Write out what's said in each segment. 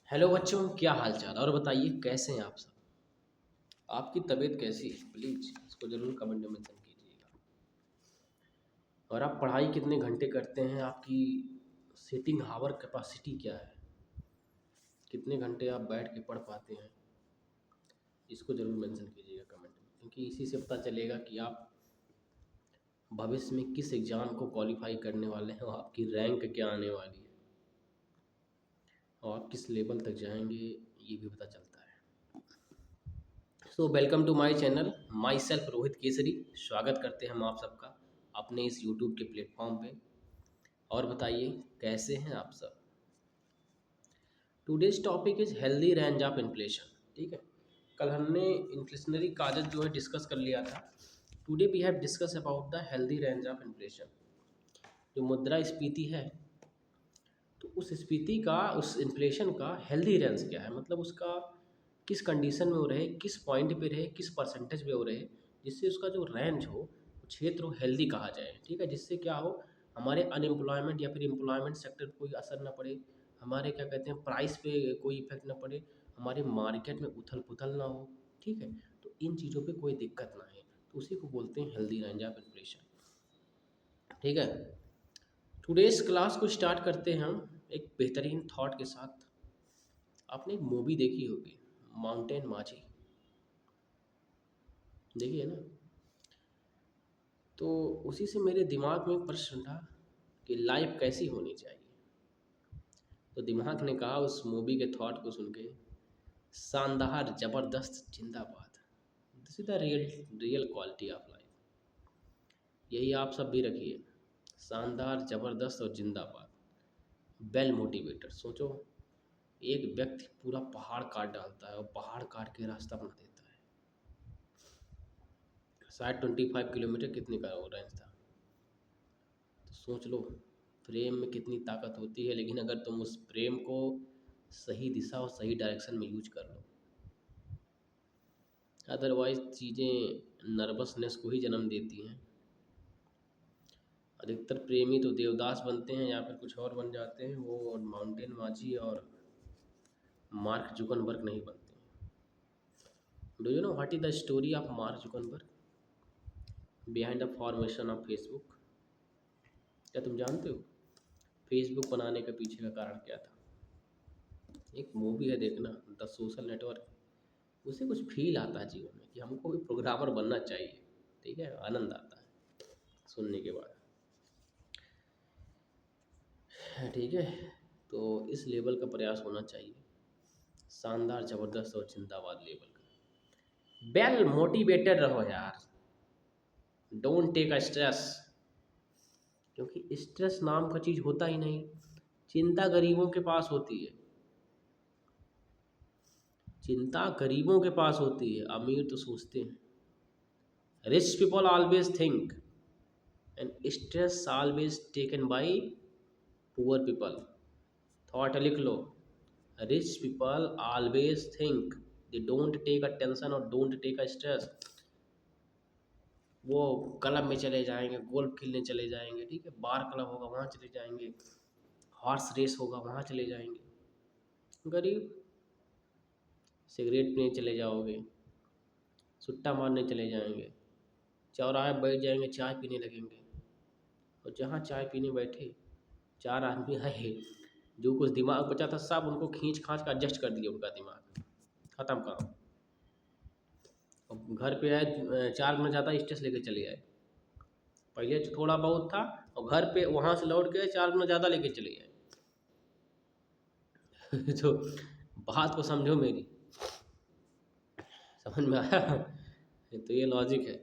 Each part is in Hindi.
हेलो बच्चों, क्या हाल चाल और बताइए कैसे हैं आप सब। आपकी तबीयत कैसी है प्लीज़ इसको ज़रूर कमेंट में मेंशन कीजिएगा। और आप पढ़ाई कितने घंटे करते हैं, आपकी सिटिंग हावर कैपेसिटी क्या है, कितने घंटे आप बैठ के पढ़ पाते हैं, इसको ज़रूर मेंशन कीजिएगा कमेंट में, क्योंकि इसी से पता चलेगा कि आप भविष्य में किस एग्ज़ाम को क्वालिफाई करने वाले हैं और आपकी रैंक क्या आने वाली है और आप किस लेवल तक जाएंगे, ये भी पता चलता है। So welcome to my channel, myself Rohit Kesari. स्वागत करते हैं हम आप सबका अपने इस यूट्यूब के प्लेटफॉर्म पे। और बताइए कैसे हैं आप सब। Today's topic is healthy range of inflation. ठीक है, कल हमने इन्फ्लेशनरी कागज जो है डिस्कस कर लिया था। Today we have discuss about the healthy range of inflation. जो मुद्रास्फीति है, तो उस स्फीति का, उस इन्फ्लेशन का हेल्दी रेंज क्या है, मतलब उसका किस कंडीशन में वो रहे, किस पॉइंट पे रहे, किस परसेंटेज पे वो रहे, जिससे उसका जो रेंज हो, वो क्षेत्र हो, हेल्दी कहा जाए। ठीक है, जिससे क्या हो, हमारे अनएम्प्लॉयमेंट या फिर एम्प्लॉयमेंट सेक्टर पर कोई असर ना पड़े, हमारे क्या कहते हैं प्राइस पे कोई इफेक्ट ना पड़े, हमारे मार्केट में उथल पुथल ना हो। ठीक है, तो इन चीज़ों पे कोई दिक्कत ना है, तो उसी को बोलते हैं हेल्दी रेंज ऑफ इन्फ्लेशन। ठीक है, टुडेस क्लास को स्टार्ट करते हैं हम एक बेहतरीन थॉट के साथ। आपने एक मूवी देखी होगी, माउंटेन माची, देखी है ना। तो उसी से मेरे दिमाग में एक प्रश्न था कि लाइफ कैसी होनी चाहिए। तो दिमाग ने कहा उस मूवी के थॉट को सुन के, शानदार जबरदस्त जिंदाबाद। This is the real quality of life. यही आप सब भी रखिए, शानदार जबरदस्त और जिंदाबाद। Well motivated. सोचो, एक व्यक्ति पूरा पहाड़ काट डालता है और पहाड़ काट के रास्ता बना देता है। शायद 25 किलोमीटर कितने का वो रेंज था। तो सोच लो प्रेम में कितनी ताकत होती है, लेकिन अगर तुम उस प्रेम को सही दिशा और सही डायरेक्शन में यूज कर लो, अदरवाइज चीज़ें नर्वसनेस को ही जन्म देती हैं। अधिकतर प्रेमी तो देवदास बनते हैं या फिर कुछ और बन जाते हैं, वो माउंटेन माची और मार्क जुकनबर्ग नहीं बनते हैं। Do you know what is the story of Mark Zuckerberg behind the formation of Facebook? क्या तुम जानते हो फेसबुक बनाने के पीछे का कारण क्या था? एक मूवी है, देखना, द सोशल नेटवर्क। उसे कुछ फील आता है जीवन में कि हमको भी प्रोग्रामर बनना चाहिए। ठीक है, आनंद आता है सुनने के बाद। ठीक है, तो इस लेवल का प्रयास होना चाहिए, शानदार जबरदस्त और जिंदाबाद लेवल का। वेल मोटिवेटेड रहो यार, डोंट टेक अ स्ट्रेस, क्योंकि स्ट्रेस नाम का चीज़ होता ही नहीं। चिंता गरीबों के पास होती है, चिंता गरीबों के पास होती है, अमीर तो सोचते हैं। Rich people always think and stress always taken by poor people. Thought लिख लो, rich people always think, they don't take a tension और डोंट टेक अ स्ट्रेस। वो क्लब में चले जाएंगे, गोल्फ खेलने चले जाएंगे, ठीक है, बार क्लब होगा वहाँ चले जाएंगे, हॉर्स रेस होगा वहाँ चले जाएंगे। गरीब सिगरेट पीने चले जाओगे, सुट्टा मारने चले जाएंगे, चौराहे बैठ जाएंगे, चाय पीने लगेंगे, और जहाँ चाय पीने बैठे चार आदमी आए, जो कुछ दिमाग बचा था सब उनको खींच खांच कर एडजस्ट कर दिया, उनका दिमाग खत्म काम। अब घर पे आए, 4 गुना ज़्यादा स्ट्रेस लेके चले आए। पहले तो थोड़ा बहुत था और घर पे वहाँ से लौट के 4 गुना ज़्यादा लेके चले आए। तो बात को समझो मेरी, समझ में आया? तो ये लॉजिक है।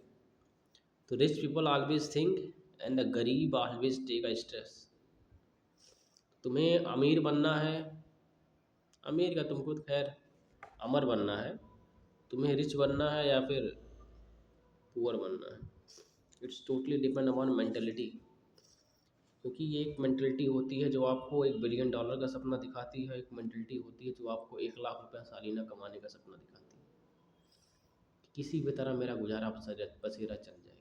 तो rich people always think and the गरीब ऑलवेज टेक अ स्ट्रेस। तुम्हें अमीर बनना है, अमीर का तुमको तो खैर अमर बनना है, तुम्हें रिच बनना है या फिर पुअर बनना है, it's totally depend upon mentality. क्योंकि ये एक मेंटेलिटी होती है जो आपको $1 बिलियन का सपना दिखाती है, एक मेंटेलिटी होती है जो आपको 1 लाख रुपया सालाना कमाने का सपना दिखाती है कि किसी भी तरह मेरा गुजारा बसेरा चल जाए।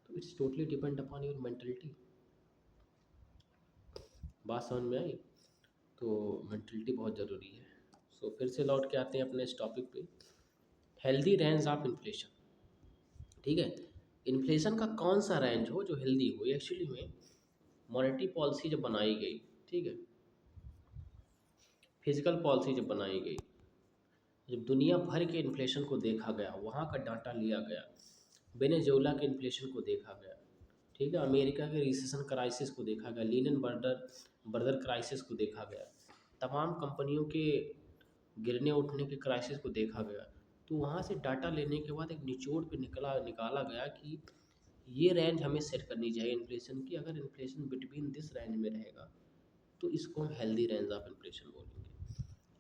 तो it's totally depend upon your mentality. बात समझ में आई? तो मेंटलिटी बहुत ज़रूरी है। सो फिर से लौट के आते हैं अपने इस टॉपिक पे, हेल्दी रेंज ऑफ इन्फ्लेशन। ठीक है, इन्फ्लेशन का कौन सा रेंज हो जो हेल्दी हो। एक्चुअली में मॉनेटरी पॉलिसी जब बनाई गई, ठीक है, फिजिकल पॉलिसी जब बनाई गई, जब दुनिया भर के इन्फ्लेशन को देखा गया, वहाँ का डाटा लिया गया, वेनेजुएला के इन्फ्लेशन को देखा गया, ठीक है, अमेरिका के रिसेशन क्राइसिस को देखा गया, लीनन ब्रदर क्राइसिस को देखा गया, तमाम कंपनियों के गिरने उठने के क्राइसिस को देखा गया, तो वहाँ से डाटा लेने के बाद एक निचोड़ पे निकाला गया कि ये रेंज हमें सेट करनी चाहिए इन्फ्लेशन की। अगर इन्फ्लेशन बिटवीन दिस रेंज में रहेगा तो इसको हम हेल्दी रेंज ऑफ इन्फ्लेशन बोलेंगे।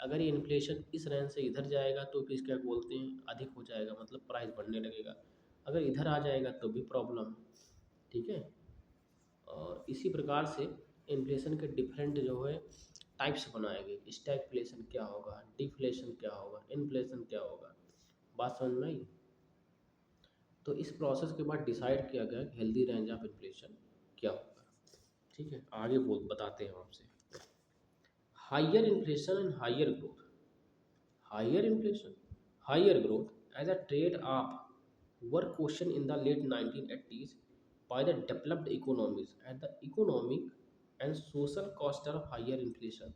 अगर ये इन्फ्लेशन इस रेंज से इधर जाएगा तो फिर क्या बोलते हैं, अधिक हो जाएगा, मतलब प्राइस बढ़ने लगेगा। अगर इधर आ जाएगा तो भी प्रॉब्लम है, ठीक है। और इसी प्रकार से इन्फ्लेशन के डिफरेंट जो है टाइप्स बनाए गए, स्टैगफ्लेशन क्या होगा, डिफ्लेशन क्या होगा, इन्फ्लेशन क्या होगा, बात समझ में आई। तो इस प्रोसेस के बाद डिसाइड किया गया कि हेल्दी रेंज ऑफ इन्फ्लेशन क्या होगा। ठीक है, आगे बोल बताते हैं आपसे। Higher inflation and higher growth. Higher inflation, higher growth as a trade-off were questioned in the late 1980s by the developed economies, and the economic and social cost of higher inflation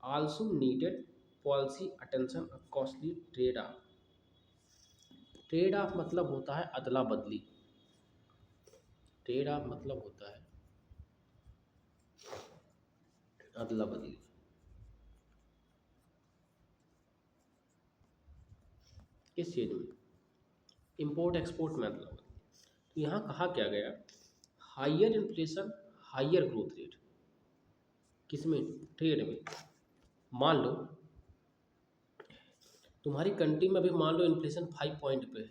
also needed policy attention। a costly trade-off, trade off मतलब होता है अदला बदली, ट्रेड ऑफ मतलब होता है अदला बदली। किस चीज़ में, इम्पोर्ट एक्सपोर्ट में अदला बदली। तो यहाँ कहा क्या गया, higher inflation higher growth rate, किसमें, ट्रेड में। मान लो तुम्हारी कंट्री में अभी मान लो इन्फ्लेशन 5 पॉइंट पे है,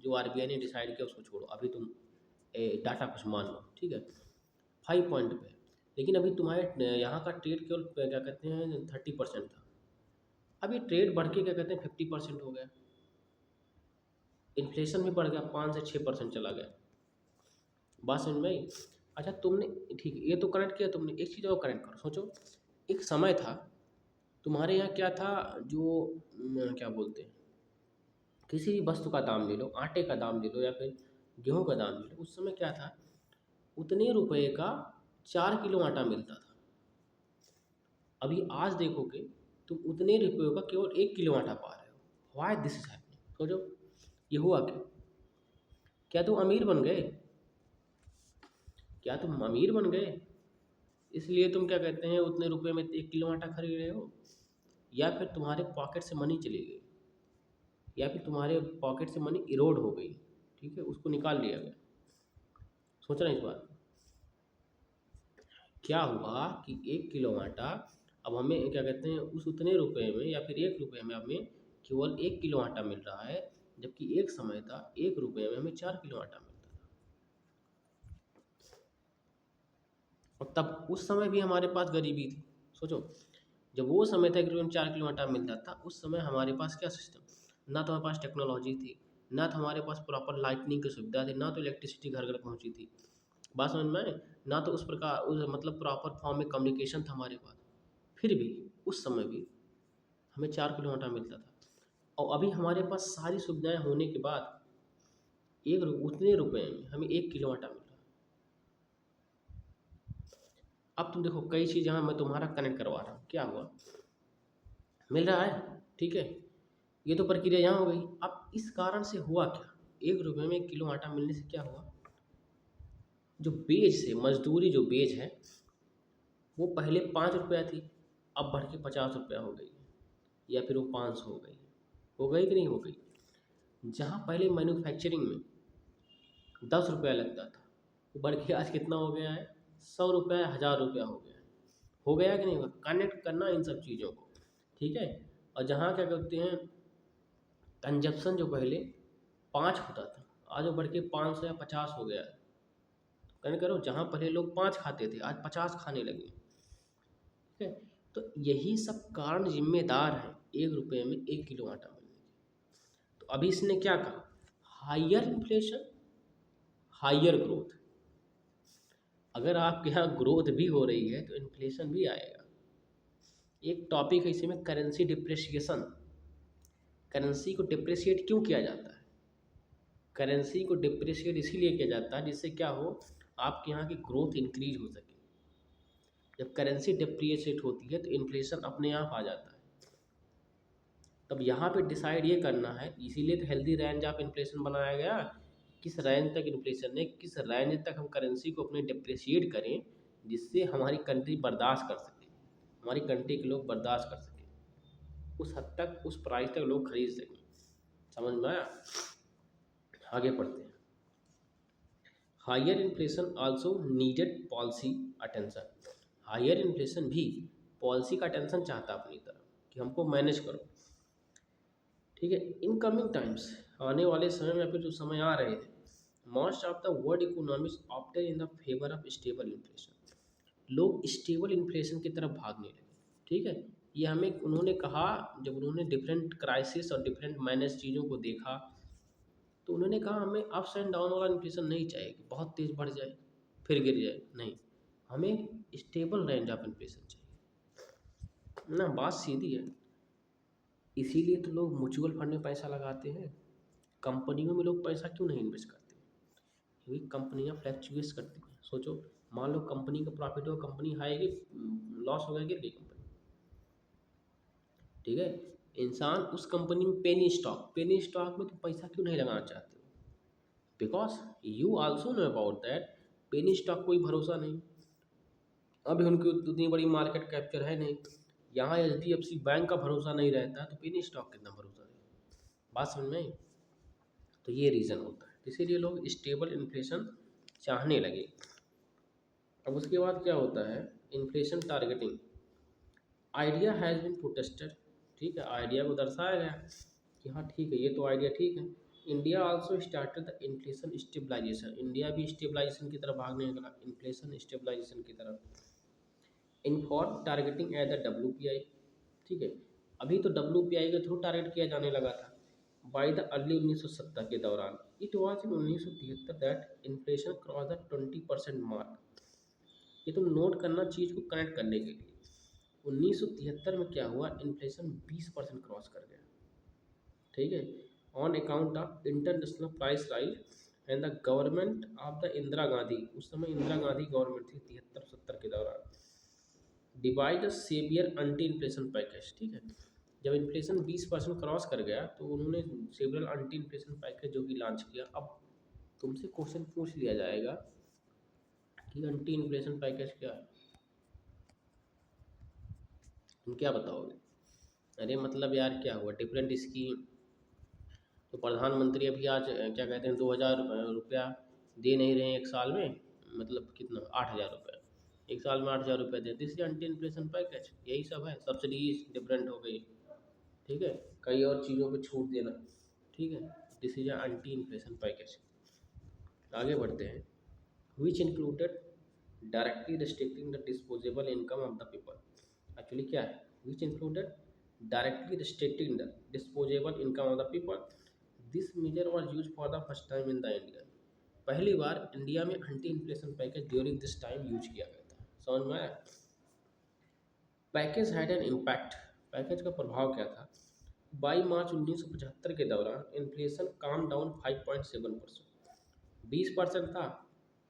जो आरबीआई ने डिसाइड किया उसको छोड़ो, अभी तुम डाटा कुछ मान लो, ठीक है, 5 पॉइंट पे है। लेकिन अभी तुम्हारे यहाँ का ट्रेड केवल क्या कहते हैं 30% था, अभी ट्रेड बढ़ के क्या कहते हैं 50% हो गया, इन्फ्लेशन भी बढ़ गया, 5 से 6% चला गया। बात समझ में आई। अच्छा तुमने, ठीक है, ये तो कनेक्ट किया तुमने, एक चीज़ और कनेक्ट करो, सोचो एक समय था तुम्हारे यहाँ क्या था, जो क्या बोलते हैं, किसी भी वस्तु का दाम ले लो, आटे का दाम ले लो या फिर गेहूं का दाम ले लो, उस समय क्या था, उतने रुपए का 4 किलो आटा मिलता था। अभी आज देखोगे तुम उतने रुपयों का केवल 1 किलो आटा पा रहे हो। वाई दिस इज हैपनिंग, सोचो ये हुआ क्यों। क्या तुम अमीर बन गए, क्या तुम अमीर बन गए इसलिए तुम क्या कहते हैं उतने रुपए में 1 किलो आटा खरीद रहे हो, या फिर तुम्हारे पॉकेट से मनी चली गई, या फिर तुम्हारे पॉकेट से मनी इरोड हो गई, ठीक है, उसको निकाल लिया गया। सोचना इस बात, क्या हुआ कि 1 किलो आटा अब हमें क्या कहते हैं उस उतने रुपए में या फिर 1 रुपये में हमें केवल 1 किलो आटा मिल रहा है, जबकि एक समय था 1 रुपये में हमें 4 किलो आटा मिलता था। और तब उस समय भी हमारे पास गरीबी थी। सोचो जब वो समय था 1 रुपये में 4 किलो आटा मिलता था, उस समय हमारे पास क्या सिस्टम, ना तो हमारे पास टेक्नोलॉजी थी, ना तो हमारे पास प्रॉपर लाइटनिंग की सुविधा थी, ना तो इलेक्ट्रिसिटी घर घर पहुंची थी, बात समझ में आए, ना तो उस प्रकार उस मतलब प्रॉपर फॉर्म में कम्युनिकेशन था हमारे पास। फिर भी उस समय भी हमें 4 किलो आटा मिलता था। और अभी हमारे पास सारी सुविधाएं होने के बाद उतने रुपए में हमें 1 किलो आटा मिल रहा है। अब तुम देखो कई चीज़ यहाँ मैं तुम्हारा कनेक्ट करवा रहा हूँ, क्या हुआ, मिल रहा है, ठीक है, ये तो प्रक्रिया यहाँ हो गई। अब इस कारण से हुआ क्या, 1 रुपये में 1 किलो आटा मिलने से क्या हुआ, जो बेज से मजदूरी जो बेज है वो पहले 5 रुपया थी, अब बढ़ के 50 रुपया हो गई, या फिर वो 500 हो गई, हो गई कि नहीं हो गई। जहाँ पहले मैन्युफैक्चरिंग में 10 रुपया लगता था, वो बढ़ के आज कितना हो गया है, 100 रुपया, 1000 रुपया हो गया है। हो गया कि नहीं होगा, कनेक्ट करना इन सब चीज़ों को, ठीक है। और जहाँ क्या करते हैं कंजप्शन जो पहले 5 होता था, आज वो बढ़ के 500 या 50 हो गया है। कनेक्ट करो, जहाँ पहले लोग 5 खाते थे आज 50 खाने लगे, ठीक है। तो यही सब कारण जिम्मेदार है 1 रुपये में 1 किलो आटा मिलने के। तो अभी इसने क्या कहा, हायर इन्फ्लेशन हायर ग्रोथ। अगर आपके यहाँ ग्रोथ भी हो रही है तो इन्फ्लेशन भी आएगा, एक टॉपिक है इसी में करेंसी डिप्रिसिएशन। करेंसी को डिप्रिसिएट क्यों किया जाता है? करेंसी को डिप्रिसिएट इसीलिए किया जाता है जिससे क्या हो, आपके यहाँ की ग्रोथ इंक्रीज हो सके। जब करेंसी डिप्रिसिएट होती है तो इन्फ्लेशन अपने आप आ जाता है। तब यहाँ पे डिसाइड ये करना है, इसीलिए तो हेल्दी रेंज ऑफ इन्फ्लेशन बनाया गया, किस रेंज तक इन्फ्लेशन है, किस रेंज तक हम करेंसी को अपने डिप्रिशिएट करें जिससे हमारी कंट्री बर्दाश्त कर सके, हमारी कंट्री के लोग बर्दाश्त कर सकें, उस हद तक, उस प्राइस तक लोग खरीद सकें। समझ में आया? आगे पढ़ते हैं। Higher inflation also needed policy attention. Higher inflation भी पॉलिसी का अटेंशन चाहता अपनी तरफ कि हमको मैनेज करो। ठीक है, इन कमिंग टाइम्स, आने वाले समय में फिर जो समय आ रहे थे, most of the world economies opted in the favour of stable inflation. लोग स्टेबल इन्फ्लेशन की तरफ भागने लगे। ठीक है, ये हमें उन्होंने कहा, जब उन्होंने डिफरेंट क्राइसिस और डिफरेंट मैनेज चीज़ों को देखा तो उन्होंने कहा हमें अप्स एंड डाउन वाला इन्फ्लेशन नहीं चाहिए कि बहुत तेज़ बढ़ जाए फिर गिर जाए, नहीं, हमें स्टेबल रेंज ऑफ इन्फ्लेशन चाहिए ना। बात सीधी है। इसीलिए तो लोग म्यूचुअल फंड में पैसा लगाते हैं। कंपनियों में लोग पैसा क्यों नहीं इन्वेस्ट करते? क्योंकि कंपनियां फ्लैक्चुएट्स करती हैं। सोचो, मान लो कंपनी का प्रॉफिट हो, कंपनी आएगी, लॉस हो गया, गिर गई कंपनी। ठीक है, इंसान उस कंपनी में पेनी स्टॉक में तो पैसा क्यों नहीं लगाना चाहते? Because you also know about that penny stock कोई भरोसा नहीं, अभी उनकी उतनी बड़ी मार्केट कैप्चर है नहीं। यहाँ HDFC बैंक का भरोसा नहीं रहता है तो पेनी स्टॉक कितना भरोसा है? बात समझ में आई? तो ये रीज़न होता है, इसीलिए लोग स्टेबल इन्फ्लेशन चाहने लगे। अब उसके बाद क्या होता है, inflation targeting idea has been protested. ठीक है, आइडिया को दर्शाया गया कि हाँ ठीक है, ये तो आइडिया ठीक है। India also started the inflation stabilization. India भी स्टेबलाइजेशन की तरफ भागने लगा, इन्फ्लेशन स्टेबलाइजेशन की तरफ। Inform targeting at the WPI। ठीक है, अभी तो WPI के थ्रू टारगेट किया जाने लगा था। बाई द अर्ली 1970 के दौरान, it was in 1973 that inflation cross the 20% mark. ये तुम नोट करना चीज़ को कनेक्ट करने के लिए, 1973 में क्या हुआ, इन्फ्लेशन 20% क्रॉस कर गया। ठीक है, on account of international price rise and the government of the Indira Gandhi, उस समय इंदिरा गांधी गवर्नमेंट थी 73-70 के दौरान, divide the severe anti inflation package. ठीक है, जब इन्फ्लेशन 20% क्रॉस कर गया तो उन्होंने सेवियर एंटी इन्फ्लेशन पैकेज जो कि लॉन्च किया। अब तुमसे क्वेश्चन पूछ लिया जाएगा कि एंटी इन्फ्लेशन पैकेज क्या है, तुम क्या बताओगे? अरे मतलब यार क्या हुआ, डिफरेंट स्कीम, तो प्रधानमंत्री अभी आज क्या कहते हैं 2000 रुपया दे नहीं रहे हैं एक साल में, मतलब कितना, 8000 रुपया, एक साल में 8000 रुपया दे, this is anti inflation package, यही सब है। सब्सिडीज डिफरेंट हो गई, ठीक है, कई और चीज़ों पे छूट देना, ठीक है, this is anti inflation package. आगे बढ़ते हैं। Which included directly restricting the disposable income of the people. Actually क्या है, which included directly restricting the disposable income of the people. This measure was use for the first time in the India. पहली बार इंडिया में anti inflation package during this time use किया गया था। समझ में आया? Package had an impact, package का प्रभाव क्या था? बाई मार्च 1975 के दौरान इन्फ्लेशन काम डाउन 5.7%, 20% था,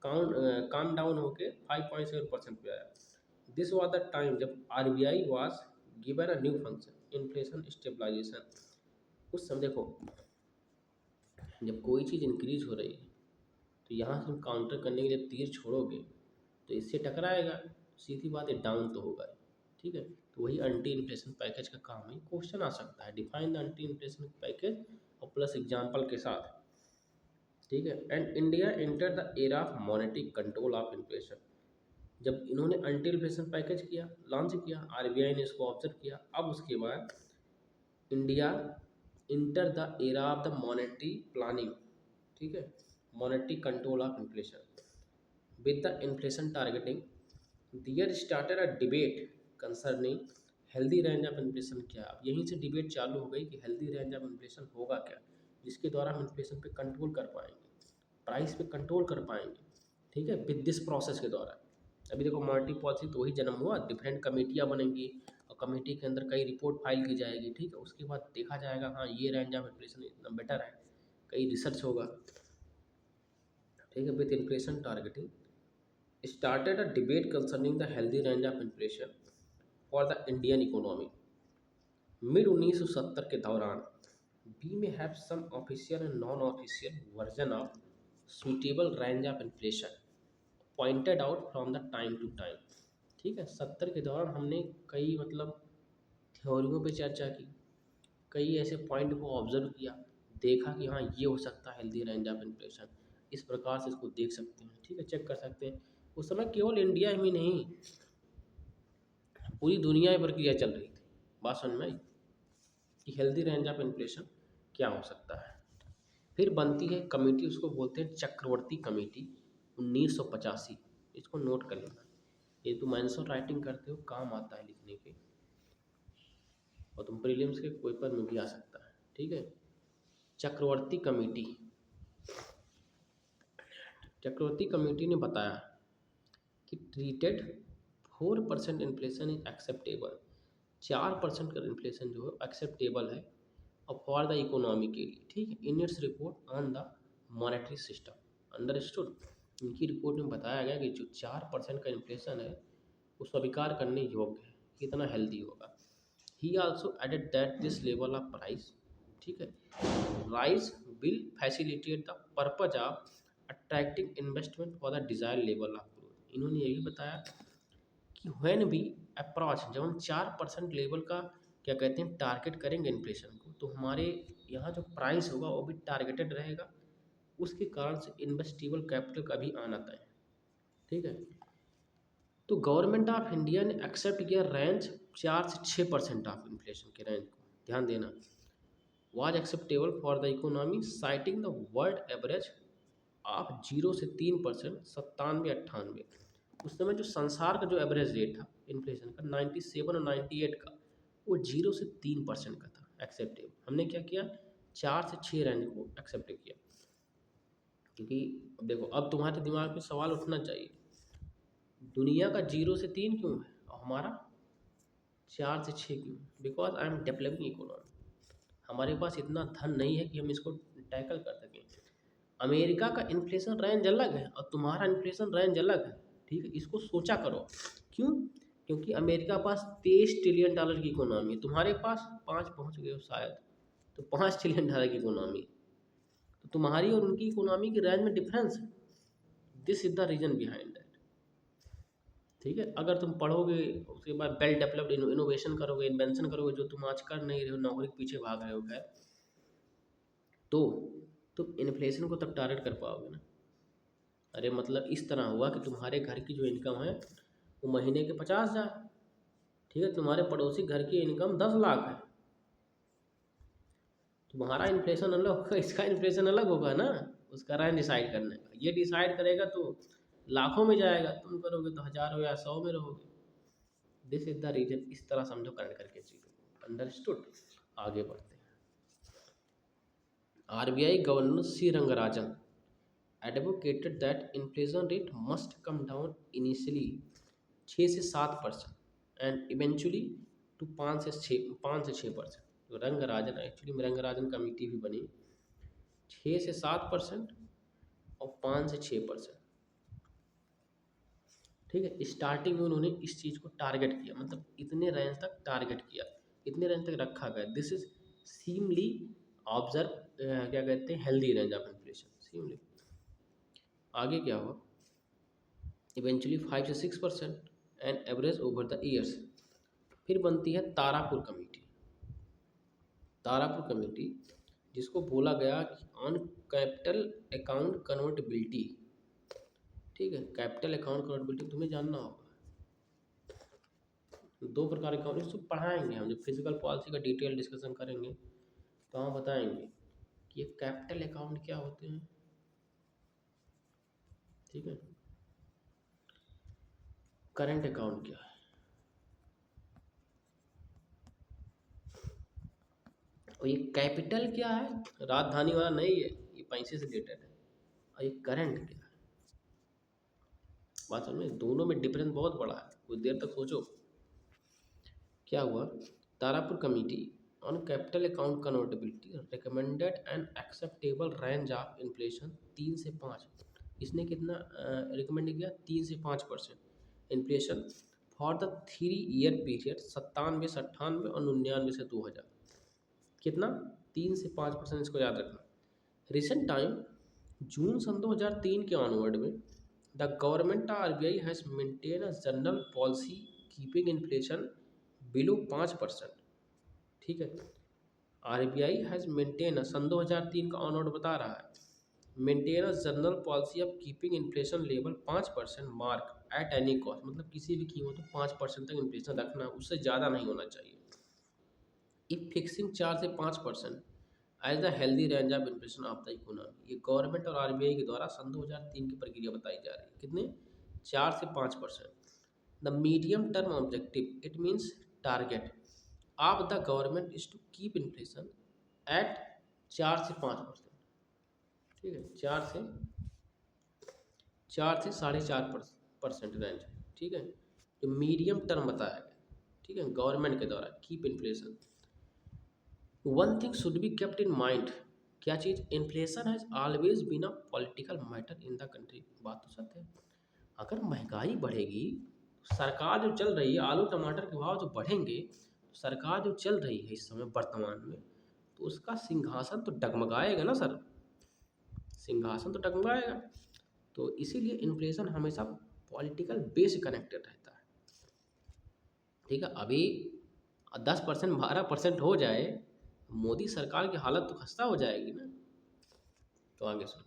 काम डाउन होके 5.7% पे आया। दिस वॉज द टाइम जब RBI was given a new function, inflation stabilization. उस समय देखो, जब कोई चीज़ इंक्रीज हो रही है तो यहाँ से तुम काउंटर करने के लिए तीर छोड़ोगे तो इससे टकराएगा, सीधी बात है, डाउन तो होगा। ठीक है, तो वही एंटी इन्फ्लेशन पैकेज का काम है। क्वेश्चन आ सकता है, define the anti inflation package और प्लस एग्जाम्पल के साथ। ठीक है, and India enter the era of monetary control of inflation. जब इन्होंने एंटी इन्फ्लेशन पैकेज किया, लॉन्च किया, RBI ने इसको ऑब्जर्व किया, अब उसके बाद India enter the era of the monetary planning. ठीक है, monetary control of inflation with the inflation targeting. There started a debate concerning healthy range of inflation क्या। अब यहीं से डिबेट चालू हो गई कि हेल्दी रेंज ऑफ इन्फ्लेशन होगा क्या, जिसके द्वारा हम इन्फ्लेशन पे कंट्रोल कर पाएंगे, प्राइस पे कंट्रोल कर पाएंगे। ठीक है, विद दिस प्रोसेस के द्वारा। अभी देखो मॉनेटरी पॉलिसी तो वही जन्म हुआ, डिफरेंट कमेटियाँ बनेंगी और कमेटी के अंदर कई रिपोर्ट फाइल की जाएगी, ठीक है। उसके बाद देखा जाएगा हाँ ये रेंज ऑफ इन्फ्लेशन इतना बेटर है, कई रिसर्च होगा, ठीक है। With inflation targeting started a debate concerning the healthy range of inflation for the Indian economy. Mid 1970 के दौरान we may have some official and non-official version of suitable range of inflation pointed out from the time to time, ठीक है। 70 के दौरान हमने कई मतलब थ्योरियों पे चर्चा की, कई ऐसे पॉइंट को ऑब्जर्व किया, देखा कि हाँ ये हो सकता है हेल्दी रेंज ऑफ इन्फ्लेशन, इस प्रकार से इसको देख सकते हैं, ठीक है, चेक कर सकते हैं। उस समय केवल इंडिया में नहीं, पूरी दुनिया में प्रक्रिया चल रही थी। बात समझ में आई कि हेल्दी रेंज ऑफ इन्फ्लेशन क्या हो सकता है। फिर बनती है कमेटी, उसको बोलते हैं चक्रवर्ती कमेटी 1985। इसको नोट कर लेना, ये तुम आंसर राइटिंग करते हो काम आता है लिखने के, और तुम प्रीलिम्स के पेपर में भी आ सकता है, ठीक है। चक्रवर्ती कमेटी, चक्रवर्ती कमेटी ने बताया कि ट्रीटेड 4% इन्फ्लेशन इज एक्सेप्टेबल, 4% का इन्फ्लेशन जो है एक्सेप्टेबल है और फॉर द इकोनॉमी के लिए, ठीक है। In its report on the monetary system understood, इनकी रिपोर्ट में बताया गया कि जो 4% का इन्फ्लेशन है वो स्वीकार करने योग्य है, कितना हेल्दी होगा। He also added that this level of price, ठीक है, rise will facilitate the purpose of attracting investment for the desire level of growth. इन्होंने ये भी बताया कि व्हेन भी अप्रोच, जब हम 4% लेवल का क्या कहते हैं टारगेट करेंगे इन्फ्लेशन को, तो हमारे यहाँ जो प्राइस होगा वो भी टारगेटेड रहेगा, उसके कारण से इन्वेस्टेबल कैपिटल का भी आना तय है, ठीक है। तो गवर्नमेंट ऑफ इंडिया ने एक्सेप्ट किया रेंज 4 से 6% ऑफ इन्फ्लेशन के रेंज को, ध्यान देना, was acceptable for the economy citing the world average of 0 से 3%, 97-98। उस समय जो संसार का जो एवरेज रेट था इन्फ्लेशन का 97 और 98 का, वो 0 से 3% का था एक्सेप्टेबल। हमने क्या किया, 4 से 6 रेंज को एक्सेप्ट किया, क्योंकि अब देखो अब तुम्हारे दिमाग में सवाल उठना चाहिए, दुनिया का 0 से 3 क्यों है और हमारा 4 से 6 क्यों? Because I am developing economy, हमारे पास इतना धन नहीं है कि हम इसको टैकल कर सकें। अमेरिका का इन्फ्लेशन रेंज अलग है और तुम्हारा इन्फ्लेशन रेंज अलग है, ठीक है, इसको सोचा करो। क्यों? क्योंकि अमेरिका पास 23 ट्रिलियन डॉलर की इकोनॉमी है, तुम्हारे पास 5 पहुंच गए हो शायद, तो 5 ट्रिलियन डॉलर की इकोनॉमी, तो तुम्हारी और उनकी इकोनॉमी की रेंज में डिफरेंस है। This is the reason behind that, ठीक है। अगर तुम पढ़ोगे उसके बाद वेल डेवलप्ड इनोवेशन करोगे, इन्वेंशन करोगे, जो तुम आज कर नहीं रहे हो, नौकरी के पीछे भाग रहे हो, खैर, तो तुम इन्फ्लेशन को तब टारगेट कर पाओगे ना। अरे मतलब इस तरह हुआ कि तुम्हारे घर की जो इनकम है वो महीने के 50,000, ठीक है, तुम्हारे पड़ोसी घर की इनकम 10 लाख है, तुम्हारा इन्फ्लेशन अलग होगा, इसका इन्फ्लेशन अलग होगा ना, उसका रेंज डिसाइड करने का, ये डिसाइड करेगा तो लाखों में जाएगा, तुम करोगे तो हज़ारों या 100 में रहोगे। दिस इज द रीजन, इस तरह समझो कनेक्ट करके चीज़ों को, अंडरस्टूड। आगे बढ़ते हैं। RBI governor C Rangarajan advocated that inflation rate must come down initially 6 से 7% and eventually to 5 से 6%। तो रंगराजन, एक्चुअली में रंगराजन कमेटी भी बनी, 6 से 7% और 5 से 6%, ठीक है। स्टार्टिंग में उन्होंने इस चीज़ को टारगेट किया, मतलब इतने रेंज तक टारगेट किया, इतने रेंज तक रखा गया। दिस इज सीमली ऑब्जर्व, क्या कहते हैं, हेल्दी रेंज ऑफ इन्फ्लेशन, सीमली। आगे क्या हुआ, इवेंचुअली 5 से 6% and average over the years. फिर बनती है तारापुर कमेटी, तारापुर कमेटी जिसको बोला गया ऑन कैपिटल अकाउंट कन्वर्टेबिलिटी, ठीक है। कैपिटल अकाउंट कन्वर्टेबिलिटी तुम्हें जानना होगा, दो प्रकार के अकाउंट, इसको पढ़ाएंगे हम जब फिजिकल पॉलिसी का डिटेल डिस्कशन करेंगे, तो हम बताएंगे कि ये कैपिटल अकाउंट क्या होते हैं, ठीक है, करंट अकाउंट क्या है, और ये कैपिटल क्या है, राजधानी वाला नहीं है, ये पैसे से रिलेटेड है, और ये करंट क्या है। बात समझ में, दोनों में डिफरेंस बहुत बड़ा है, कुछ देर तक सोचो। क्या हुआ, Tarapur committee on capital account convertibility recommended an acceptable range of inflation 3 से 5। इसने कितना रिकमेंड किया, 3 से 5% inflation for the 3 year period 97 से 98 और 99 से 2000। कितना, 3 से 5%, इसको याद रखना। रिसेंट टाइम जून सन 2003 के ऑनवर्ड में the government RBI has maintain a general policy keeping inflation below 5%। ठीक है, RBI हैज़ मेंटेन, सन 2003 का ऑनवर्ड बता रहा है, maintain a general policy of keeping inflation level 5% mark at any cost. मतलब किसी भी कीमत पर 5% तक इन्फ्लेशन रखना, उससे ज़्यादा नहीं होना चाहिए। इफ फिक्सिंग 4 से 5% as the healthy range of inflation of the economy. ये गवर्नमेंट और RBI के द्वारा सन 2003 की प्रक्रिया बताई जा रही है। कितने, 4 से 5%। The medium term objective, it means target of the government is to keep inflation at 4 से 5%। ठीक है, 4 से 4.5% रेंज। ठीक है, जो मीडियम टर्म बताया गया, ठीक है, गवर्नमेंट के द्वारा keep inflation. One thing should be kept in mind, क्या चीज़, inflation has always been a political matter in the country. बात तो सत्य है, अगर महंगाई बढ़ेगी, सरकार जो चल रही है, आलू टमाटर के भाव जो बढ़ेंगे, सरकार जो चल रही है इस समय वर्तमान में, तो उसका सिंहासन तो डगमगाएगा ना सर, सिंहासन तो डगमगाएगा। तो इसीलिए इन्फ्लेशन हमेशा पॉलिटिकल बेस कनेक्टेड रहता है। ठीक है, अभी 10% 12% हो जाए, मोदी सरकार की हालत तो खस्ता हो जाएगी ना। तो आगे सुनो,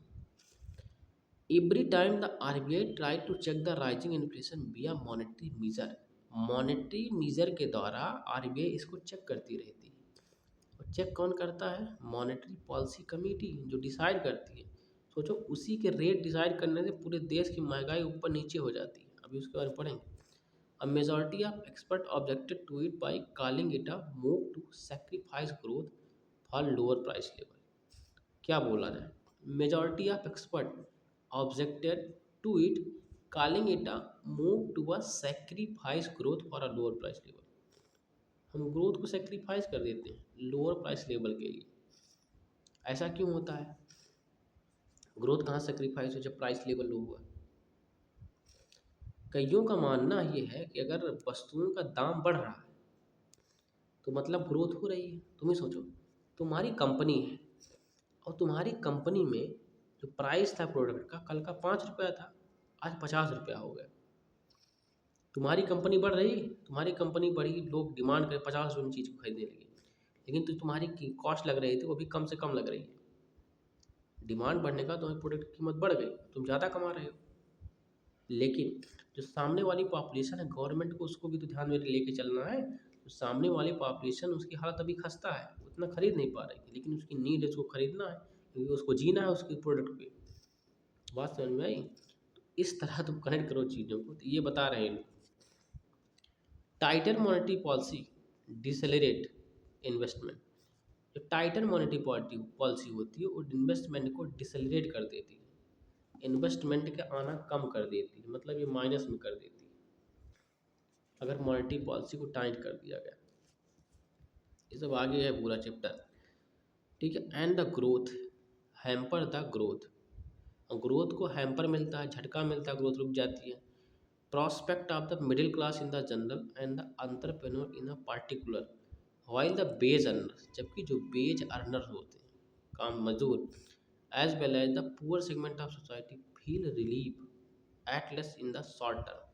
every time the RBI try to check the rising inflation via monetary measure. Monetary measure के द्वारा RBI इसको चेक करती रहती है। और चेक कौन करता है, मॉनेटरी पॉलिसी कमेटी, जो डिसाइड करती है। सोचो, उसी के रेट डिसाइड करने से पूरे देश की महंगाई ऊपर नीचे हो जाती है। अभी उसके बारे में पढ़ेंगे। A majority of experts objected to it by calling it a move to sacrifice growth for lower price level। क्या बोला जाए, majority of expert objected to it calling it a move to a sacrifice growth for a lower price level। हम ग्रोथ को सेक्रीफाइस कर देते हैं लोअर प्राइस लेवल के लिए। ऐसा क्यों होता है, ग्रोथ कहाँ सेक्रीफाइस हो जब प्राइस लेवल लो हुआ। कईयों का मानना ये है कि अगर वस्तुओं का दाम बढ़ रहा है तो मतलब ग्रोथ हो रही है। तुम ही सोचो, तुम्हारी कंपनी है और तुम्हारी कंपनी में जो प्राइस था प्रोडक्ट का, कल का 5 रुपया था, आज 50 रुपया हो गया। तुम्हारी कंपनी बढ़ रही, तुम्हारी कंपनी बढ़ी, लोग डिमांड करें 50 रुपये में चीज़ को खरीदने लगे, लेकिन तो तुम्हारी कॉस्ट लग रही थी वो भी कम से कम लग रही है। डिमांड बढ़ने का तुम्हारी प्रोडक्ट की कीमत बढ़ गई, तुम ज़्यादा कमा रहे हो। लेकिन जो सामने वाली पॉपुलेशन है, गवर्नमेंट को उसको भी तो ध्यान में लेके चलना है। तो सामने वाली पॉपुलेशन, उसकी हालत अभी खस्ता है, उतना खरीद नहीं पा रही है, लेकिन उसकी नीड है, उसको खरीदना है, क्योंकि उसको जीना है उसकी प्रोडक्ट पे। बात समझ में आई। तो इस तरह तुम कनेक्ट करो चीज़ों को। तो ये बता रहे हैं, टाइटर मॉनेटरी पॉलिसी डिसेलरेट इन्वेस्टमेंट। जो टाइटर मॉनेटरी पॉलिसी होती है वो इन्वेस्टमेंट को डिसेलरेट कर देती है, इन्वेस्टमेंट के आना कम कर देती है, मतलब ये माइनस में कर देती है अगर मॉनेटरी पॉलिसी को टाइट कर दिया गया। ये सब आगे है पूरा चैप्टर। ठीक है, and the growth hamper the growth, growth को हैम्पर मिलता है, झटका मिलता है, ग्रोथ रुक जाती है। Prospect of the middle class in the general and the entrepreneur in a particular while the wage earner, जबकि जो बेज अर्नर होते हैं, काम मजदूर, as well as the poor segment of society feel relief at least in the short term.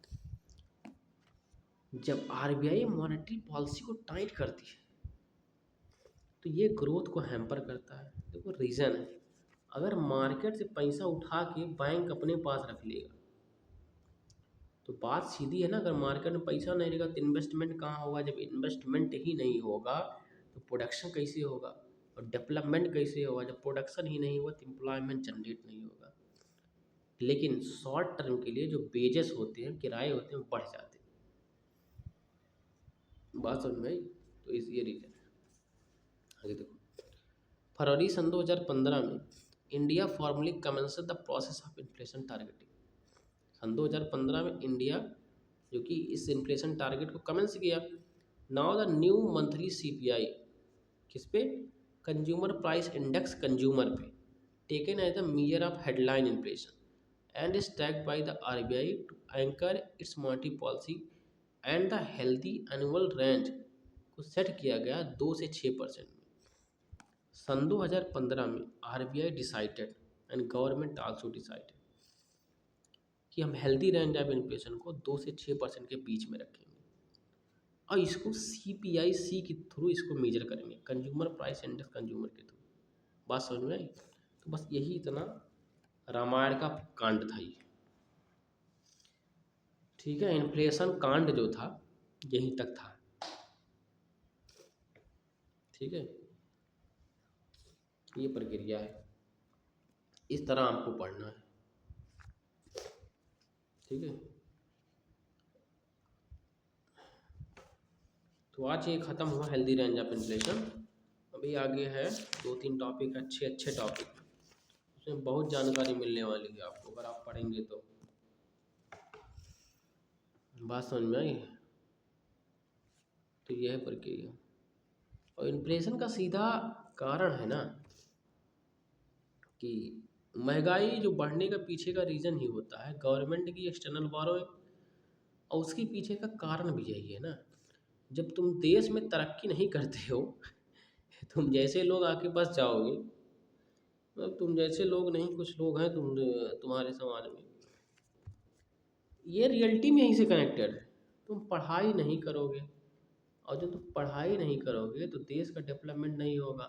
जब RBI मॉनेटरी पॉलिसी को टाइट करती है तो ये ग्रोथ को हैम्पर करता है। देखो रीज़न है, अगर मार्केट से पैसा उठा के बैंक अपने पास रख लेगा तो बात सीधी है ना, अगर मार्केट में पैसा नहीं रहेगा तो इन्वेस्टमेंट कहाँ होगा। जब इन्वेस्टमेंट ही नहीं होगा तो प्रोडक्शन कैसे होगा और डेवलपमेंट कैसे होगा। जब प्रोडक्शन ही नहीं होगा तो एम्प्लॉयमेंट जनरेट नहीं होगा। लेकिन शॉर्ट टर्म के लिए जो वेजेस होते हैं, किराए होते हैं, वो बढ़ जाते हैं। बात समझ में आई। तो इस ये रीज़न है। आगे देखो, फरवरी सन 2015 में India formally commence the process of inflation targeting. सन 2015 में इंडिया जो कि इस इन्फ्लेशन टारगेट को कमेंस किया। Now the new monthly CPI किस पे? कंज्यूमर प्राइस इंडेक्स कंज्यूमर पे, taken as the measure of headline inflation and is tracked by the RBI to anchor its monetary policy and the healthy annual range को सेट किया गया 2 से 6% में। सन 2015 में RBI decided and government also decided कि हम हेल्दी रेंज ऑफ इन्फ्लेशन को 2 से 6% के बीच में रखेंगे और इसको सीपीआई सी के थ्रू इसको मेजर करेंगे, कंज्यूमर प्राइस इंडेक्स कंज्यूमर के थ्रू। बात समझ में आई? तो बस यही इतना रामायण का कांड था ये, ठीक है। इन्फ्लेशन कांड जो था यहीं तक था, ठीक है। ये प्रक्रिया है, इस तरह आपको पढ़ना है, ठीक है। तो आज ये ख़त्म हुआ हेल्दी रेंज ऑफ इन्फ्लेशन। अभी आगे है 2-3 टॉपिक, अच्छे अच्छे टॉपिक, उसमें बहुत जानकारी मिलने वाली है आपको अगर आप पढ़ेंगे तो। बात समझ में आई? तो यह है प्रक्रिया। और इन्फ्लेशन का सीधा कारण है ना कि महंगाई जो बढ़ने का पीछे का रीज़न ही होता है गवर्नमेंट की एक्सटर्नल बोरोइंग, और उसके पीछे का कारण भी यही है ना। जब तुम देश में तरक्की नहीं करते हो तुम जैसे लोग आके बस जाओगे, मतलब तुम जैसे लोग नहीं, कुछ लोग हैं तुम्हारे समाज में, ये रियलिटी में यहीं से कनेक्टेड है। तुम पढ़ाई नहीं करोगे, और जब तुम पढ़ाई नहीं करोगे तो देश का डेवलपमेंट नहीं होगा।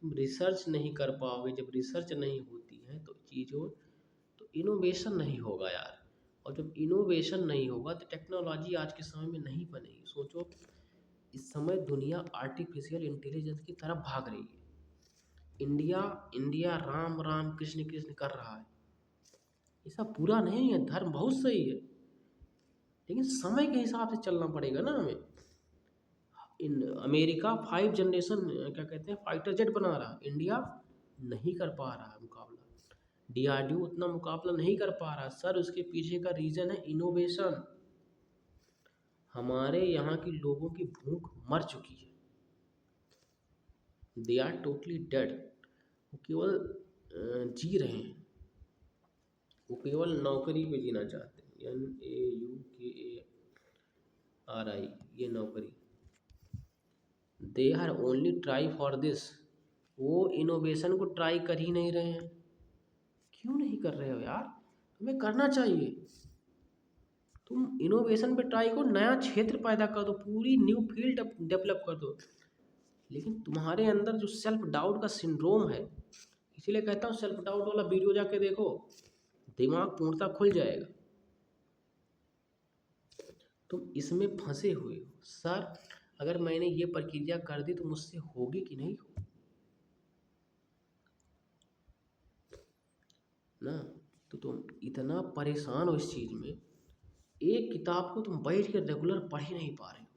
तुम रिसर्च नहीं कर पाओगे, जब रिसर्च नहीं होती है तो चीज़ों, तो इनोवेशन नहीं होगा यार। और जब इनोवेशन नहीं होगा तो टेक्नोलॉजी आज के समय में नहीं बनेगी। सोचो, इस समय दुनिया आर्टिफिशियल इंटेलिजेंस की तरफ भाग रही है। इंडिया इंडिया राम राम कृष्ण कृष्ण कर रहा है, ये सब बुरा नहीं है, धर्म बहुत सही है, लेकिन समय के हिसाब से चलना पड़ेगा ना हमें। इन अमेरिका 5 जनरेशन क्या कहते हैं फाइटर जेट बना रहा, इंडिया नहीं कर पा रहा है मुकाबला। डीआरडीओ उतना मुकाबला नहीं कर पा रहा सर, उसके पीछे का रीज़न है इनोवेशन। हमारे यहाँ की लोगों की भूख मर चुकी है, दे आर टोटली डेड। वो केवल जी रहे हैं, वो केवल नौकरी पे जीना चाहते हैं, NAUKARI, ये नौकरी। They are only try for this, वो इनोवेशन को ट्राई कर ही नहीं रहे हैं। क्यों नहीं कर रहे हो यार? तुम्हें करना चाहिए। तुम इनोवेशन पे ट्राई करो, नया क्षेत्र पैदा कर दो, पूरी न्यू फील्ड डेवलप कर दो। लेकिन तुम्हारे अंदर जो सेल्फ डाउट का सिंड्रोम है, इसीलिए कहता हूँ सेल्फ डाउट वाला वीडियो जाके देखो, दिमाग पूर्णतः खुल जाएगा। तुम इसमें फंसे हुए हो सर, अगर मैंने ये प्रक्रिया कर दी तो मुझसे होगी कि नहीं होगी ना। तो तुम इतना परेशान हो इस चीज़ में, एक किताब को तुम बैठ के रेगुलर पढ़ ही नहीं पा रहे हो,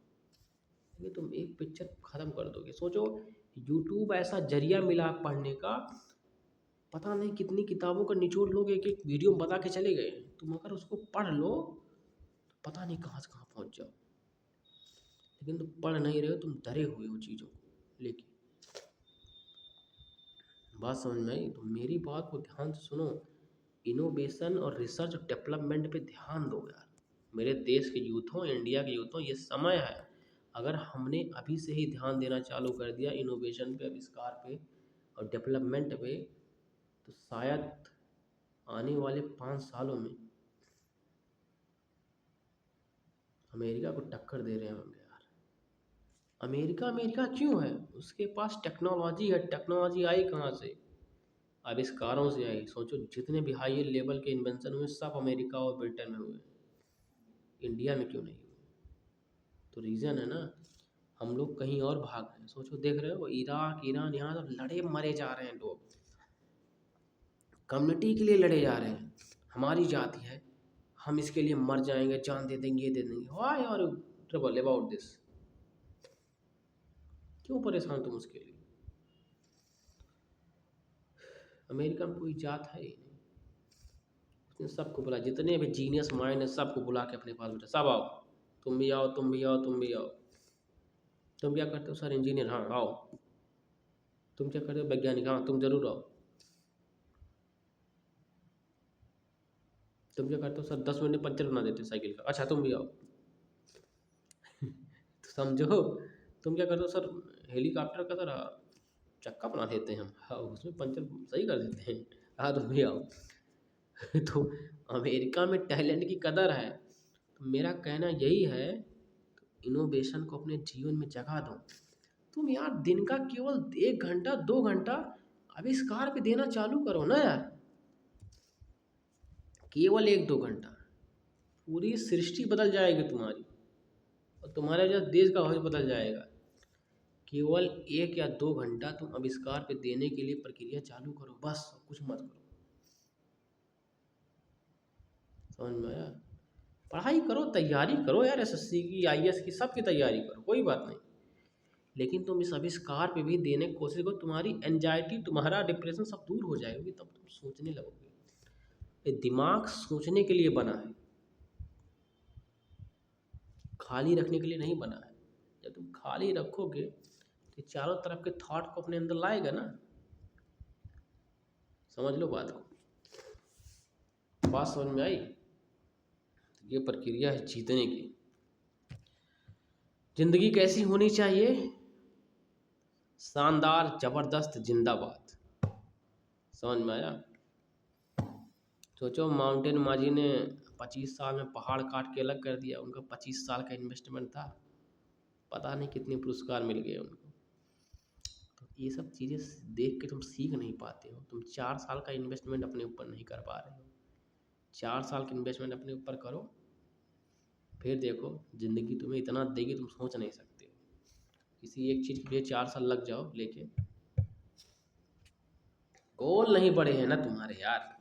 क्योंकि तुम एक पिक्चर ख़त्म कर दोगे। सोचो, यूट्यूब ऐसा जरिया मिला पढ़ने का, पता नहीं कितनी किताबों का निचोड़ लोग एक एक वीडियो में बता के चले गए। तुम अगर उसको पढ़ लो तो पता नहीं कहाँ से कहाँ पहुँच जाओ, लेकिन तुम पढ़ नहीं रहे हो, तुम डरे हुए हो चीज़ों को लेके। बात समझ में आई? तो मेरी बात को ध्यान से सुनो, इनोवेशन और रिसर्च डेवलपमेंट पे ध्यान दो यार। मेरे देश के यूथों, इंडिया के यूथों, ये समय है, अगर हमने अभी से ही ध्यान देना चालू कर दिया इनोवेशन पे, आविष्कार पे और डेवलपमेंट पे, तो शायद आने वाले 5 सालों में अमेरिका को टक्कर दे रहे होंगे यार। अमेरिका अमेरिका क्यों है? उसके पास टेक्नोलॉजी है। टेक्नोलॉजी आई कहाँ से? आविष्कारों से आई। सोचो, जितने भी हाई लेवल के इन्वेंशन हुए सब अमेरिका और ब्रिटेन में हुए, इंडिया में क्यों नहीं हुए? तो रीज़न है ना, हम लोग कहीं और भाग रहे हैं। सोचो, देख रहे हो इराक ईरान, यहाँ तो लड़े मरे जा रहे हैं लोग, कम्युनिटी के लिए लड़े जा रहे हैं। हमारी जाति है, हम इसके लिए मर जाएंगे, जान दे देंगे, ये दे देंगे। Why are you trouble about this? क्यों परेशान तुम उसके लिए? अमेरिका में कोई जात है ही नहीं। उसने सबको बुला, जितने भी जीनियस माइंड है सबको बुला के अपने पास बैठा, सब आओ, तुम भी आओ, तुम भी आओ, तुम भी आओ। तुम क्या करते हो सर? इंजीनियर, हाँ आओ। तुम क्या करते हो? वैज्ञानिक, हाँ तुम जरूर आओ। तुम क्या करते हो सर? 10 मिनट में पंचर बना देते हो साइकिल का, अच्छा तुम भी आओ। तो समझो, तुम क्या करते हो सर? हेलीकॉप्टर का सर चक्का बना देते हैं हम, हाँ उसमें पंचर सही कर देते हैं, हाँ तुम भी आओ। तो अमेरिका में टैलेंट की कदर है, तो मेरा कहना यही है, इनोवेशन को अपने जीवन में जगह दो। तुम यार दिन का केवल 1 घंटा 2 घंटा आविष्कार पे देना चालू करो ना यार, केवल 1-2 घंटा, पूरी सृष्टि बदल जाएगी तुम्हारी, और तुम्हारा जो देश का भविष्य बदल जाएगा। केवल 1 या 2 घंटा तुम आविष्कार पे देने के लिए प्रक्रिया चालू करो, बस कुछ मत करो। समझ में आया? पढ़ाई करो, तैयारी करो यार, एसएससी की, आईएएस की, सबकी तैयारी करो, कोई बात नहीं, लेकिन तुम इस आविष्कार पे भी देने की कोशिश करो। तुम्हारी एंजाइटी, तुम्हारा डिप्रेशन सब दूर हो जाएगी, तब तुम सोचने लगोगे। ये दिमाग सोचने के लिए बना है, खाली रखने के लिए नहीं बना है। जब तुम खाली रखोगे तो चारों तरफ के थॉट को अपने अंदर लाएगा ना। समझ लो बात को, बात समझ में आई? ये प्रक्रिया है जीतने की। जिंदगी कैसी होनी चाहिए? शानदार, जबरदस्त, जिंदाबाद। समझ में आया? सोचो माउंटेन माजी ने 25 साल में पहाड़ काट के अलग कर दिया, उनका 25 साल का इन्वेस्टमेंट था, पता नहीं कितने पुरस्कार मिल गए उनको। तो ये सब चीज़ें देख के तुम सीख नहीं पाते हो। तुम 4 साल का इन्वेस्टमेंट अपने ऊपर नहीं कर पा रहे हो। 4 साल का इन्वेस्टमेंट अपने ऊपर करो, फिर देखो ज़िंदगी तुम्हें इतना देगी तुम सोच नहीं सकते हो। किसी एक चीज़ के लिए 4 साल लग जाओ, लेकिन गोल नहीं बढ़े हैं ना तुम्हारे यार।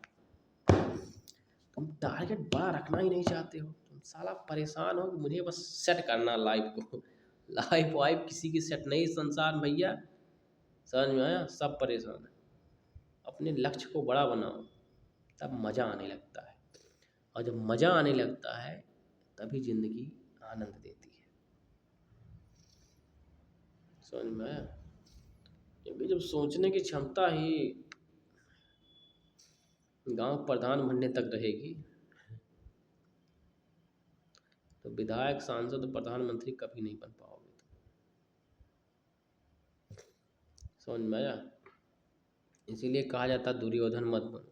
तुम टारगेट बड़ा रखना ही नहीं चाहते हो, तुम साला परेशान हो कि मुझे बस सेट करना लाइफ को। लाइफ वाइफ किसी की सेट नहीं संसार में भैया। समझ में आया? सब परेशान है। अपने लक्ष्य को बड़ा बनाओ, तब मज़ा आने लगता है, और जब मज़ा आने लगता है तभी ज़िंदगी आनंद देती है। समझ में आया? क्योंकि जब सोचने की क्षमता ही गांव प्रधान बनने तक रहेगी, तो विधायक, सांसद और प्रधानमंत्री कभी नहीं बन पाओगे। समझ में आया? इसीलिए कहा जाता दुर्योधन मत बनो,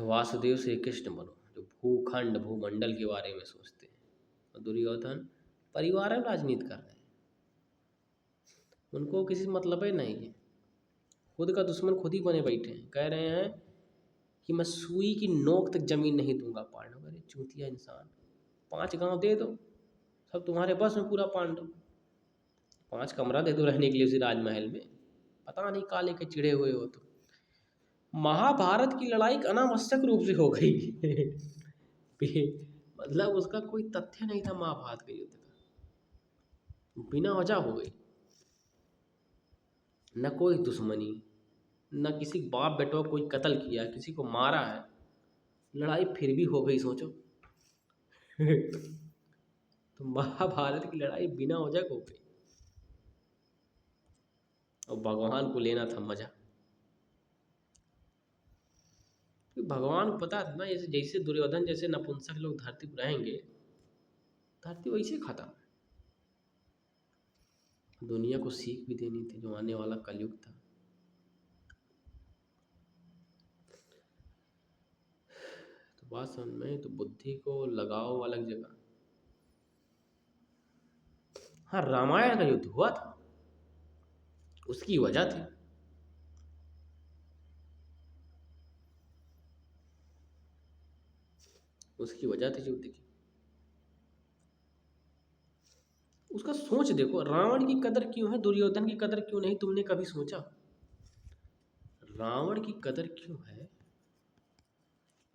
वासुदेव श्री कृष्ण बनो, जो भूखंड भूमंडल के बारे में सोचते हैं। और दुर्योधन परिवार में राजनीति कर रहे हैं, उनको किसी से मतलब ही नहीं है, खुद का दुश्मन खुद ही बने बैठे हैं। कह रहे हैं कि मैं सुई की नोक तक जमीन नहीं दूंगा पांडव। अरे चूतिया इंसान, 5 गांव दे दो, सब तुम्हारे बस में पूरा पांडव। 5 कमरा दे दो रहने के लिए उसी राजमहल में, पता नहीं काले के चिड़े हुए हो तुम। महाभारत की लड़ाई अनावश्यक रूप से हो गई। मतलब उसका कोई तथ्य नहीं था महाभारत के युद्ध का, बिना वजह हो गई। न कोई दुश्मनी, न किसी बाप बेटो को कोई कत्ल किया, किसी को मारा है, लड़ाई फिर भी हो गई, सोचो। तो महाभारत की लड़ाई बिना वजह हो गई, और भगवान को लेना था मजा। क्योंकि भगवान को पता था ना, जैसे जैसे दुर्योधन जैसे नपुंसक लोग धरती पर रहेंगे, धरती वैसे खत्म। दुनिया को सीख भी देनी थी, जो आने वाला कलयुग था। तो बात समझ में, तो बुद्धि को लगाओ अलग जगह। हाँ, रामायण का युद्ध हुआ था, उसकी वजह थी। उसकी वजह थी युद्ध की। उसका सोच देखो, रावण की कदर क्यों है, दुर्योधन की कदर क्यों नहीं? तुमने कभी सोचा? रावण की कदर क्यों है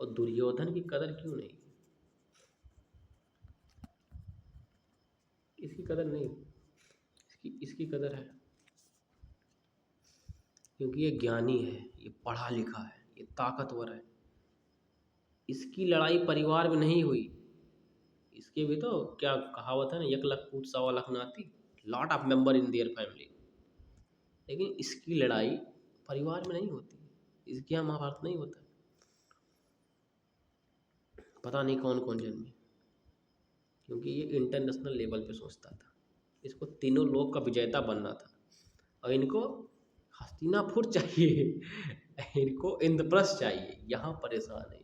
और दुर्योधन की कदर क्यों नहीं? इसकी कदर नहीं, इसकी कदर है, क्योंकि ये ज्ञानी है, ये पढ़ा लिखा है, ये ताकतवर है। इसकी लड़ाई परिवार में नहीं हुई, इसके भी तो क्या कहावत है ना, 1 लाख पूत 1.25 लाख नाती, lot of member in their family. लेकिन इसकी लड़ाई परिवार में नहीं होती, इसके यहाँ महाभारत नहीं होता। पता नहीं कौन कौन जन्मे, क्योंकि ये इंटरनेशनल लेवल पे सोचता था, इसको तीनों लोक का विजेता बनना था, और इनको हस्तिनापुर चाहिए इनको इंद्रप्रस्थ चाहिए, यहाँ परेशान है।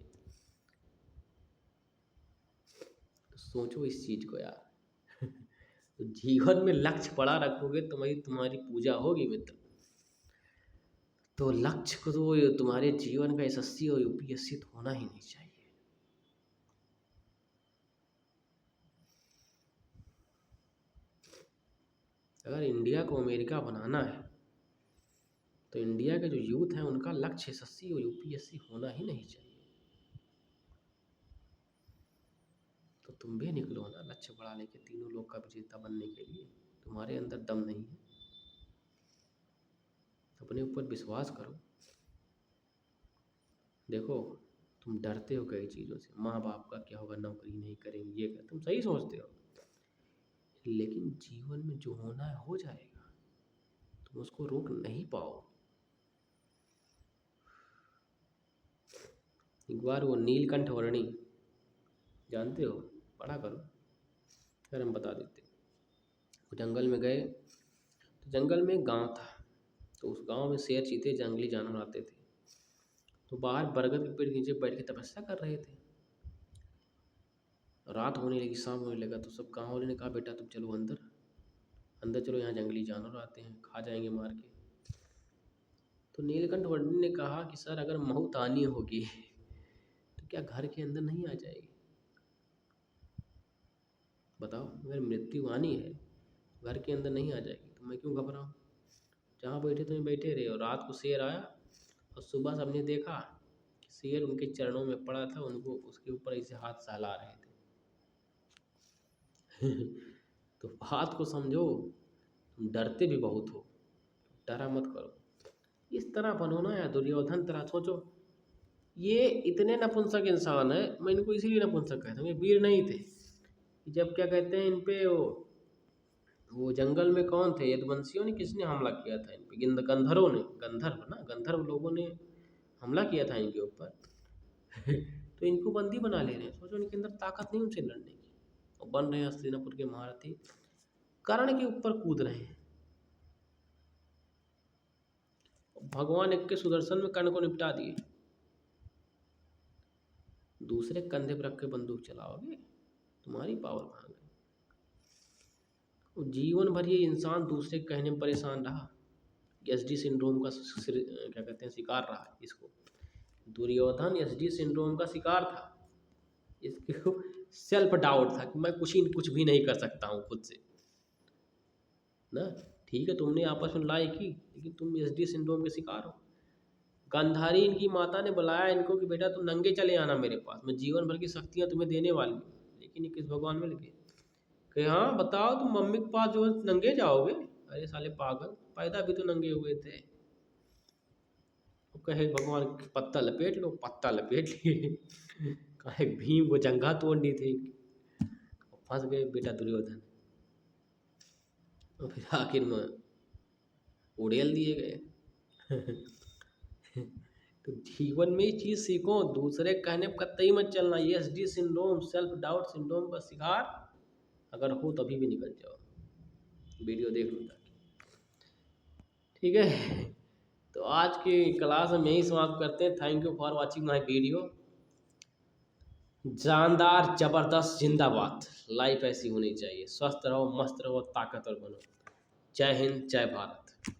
तो सोचो इस चीज को यार तो जीवन में लक्ष्य बड़ा रखोगे तो वही तुम्हारी पूजा होगी मित्र। तो लक्ष्य को तो तुम्हारे जीवन का एसएससी और यूपीएससी तो होना ही नहीं चाहिए। अगर इंडिया को अमेरिका बनाना है तो इंडिया के जो यूथ हैं उनका लक्ष्य एसएससी और यूपीएससी होना ही नहीं चाहिए। तो तुम भी निकलो ना लक्ष्य बढ़ा लेके, तीनों लोग का विजेता बनने के लिए। तुम्हारे अंदर दम नहीं है, अपने ऊपर विश्वास करो। देखो तुम डरते हो कई चीज़ों से, माँ बाप का क्या होगा, नौकरी नहीं करेंगे, ये कर, तुम सही सोचते हो, लेकिन जीवन में जो होना है हो जाएगा, तुम उसको रोक नहीं पाओ। एक बार वो नीलकंठ वर्णी जानते हो, पढ़ा करो, फिर हम बता देते। वो जंगल में गए तो जंगल में एक गांव था, तो उस गांव में शेर, चीते, जंगली जानवर आते थे। तो बाहर बरगद के पेड़ के नीचे बैठ के तपस्या कर रहे थे। रात होने लगी, शाम होने लगा, तो सब गाँव वाले ने कहा बेटा तुम चलो अंदर, अंदर चलो, यहाँ जंगली जानवर आते हैं, खा जाएंगे मार के। तो नीलकंठ वर्णी ने कहा कि सर अगर मौत आनी होगी तो क्या घर के अंदर नहीं आ जाएगी? बताओ, अगर मृत्यु आनी है घर के अंदर नहीं आ जाएगी तो मैं क्यों घबराऊं? जहाँ बैठे तुम बैठे रहे। और रात को शेर आया और सुबह सबने देखा कि शेर उनके चरणों में पड़ा था, उनको उसके ऊपर ऐसे हाथ सहला रहे थे तो बात को समझो, तुम डरते भी बहुत हो, डरा मत करो। इस तरह बनो ना यार, दुर्योधन तरह सोचो। ये इतने नपुंसक इंसान है, मैं इनको इसीलिए नपुंसक कहता हूँ, ये वीर नहीं थे। जब क्या कहते हैं इन पे वो जंगल में कौन थे, यदुवंशियों ने किसने हमला किया था इन पे? गंधर्वों ने, गंधर्व ना, गंधर्व लोगों ने हमला किया था इनके ऊपर तो इनको बंदी बना ले रहे हैं। सोचो इनके अंदर ताकत नहीं उनसे लड़ने की, और बन रहे हैं हस्तिनापुर के महारथी, कर्ण के ऊपर कूद रहे हैं। भगवान एक के सुदर्शन में कर्ण को निपटा दिए, दूसरे कंधे पर रख के बंदूक चलाओगे, तुम्हारी पावर कहाँ गई? जीवन भर ये इंसान दूसरे के कहने में परेशान रहा, एसडी सिंड्रोम का क्या कहते हैं शिकार रहा। इसको दुर्योधन एसडी सिंड्रोम का शिकार था, इसको सेल्फ डाउट था कि मैं कुछ भी नहीं कर सकता हूँ खुद से ना। ठीक है तुमने आपस में लड़ाई की, लेकिन तुम एसडी सिंड्रोम के शिकार हो। गांधारी इनकी माता ने बुलाया इनको कि बेटा तुम नंगे चले आना मेरे पास, मैं जीवन भर की शक्तियाँ तुम्हें देने वाली हूँ। लेकिन ये किस भगवान में लगे कि हाँ बताओ तुम मम्मी के पास जो नंगे जाओगे? अरे साले पागल, पैदा भी तो नंगे हुए थे। कहे भगवान पत्ता लपेट लो, पत्ता लपेट लिए कहे भीम को जंघा तोड़नी थी, फंस गए बेटा दुर्योधन, और फिर आखिर में उड़ेल दिए गए तो जीवन में ये चीज़ सीखो, दूसरे कहने पर कतई मत चलना। ये SD syndrome, self doubt syndrome का शिकार अगर हो तो अभी भी निकल जाओ, वीडियो देख लो ताकि। ठीक है, तो आज की क्लास हम यही समाप्त करते हैं। Thank you for watching my video. जानदार, जबरदस्त, जिंदाबाद। लाइफ ऐसी होनी चाहिए, स्वस्थ रहो, मस्त रहो, ताकतवर बनो। जय हिंद, जय भारत।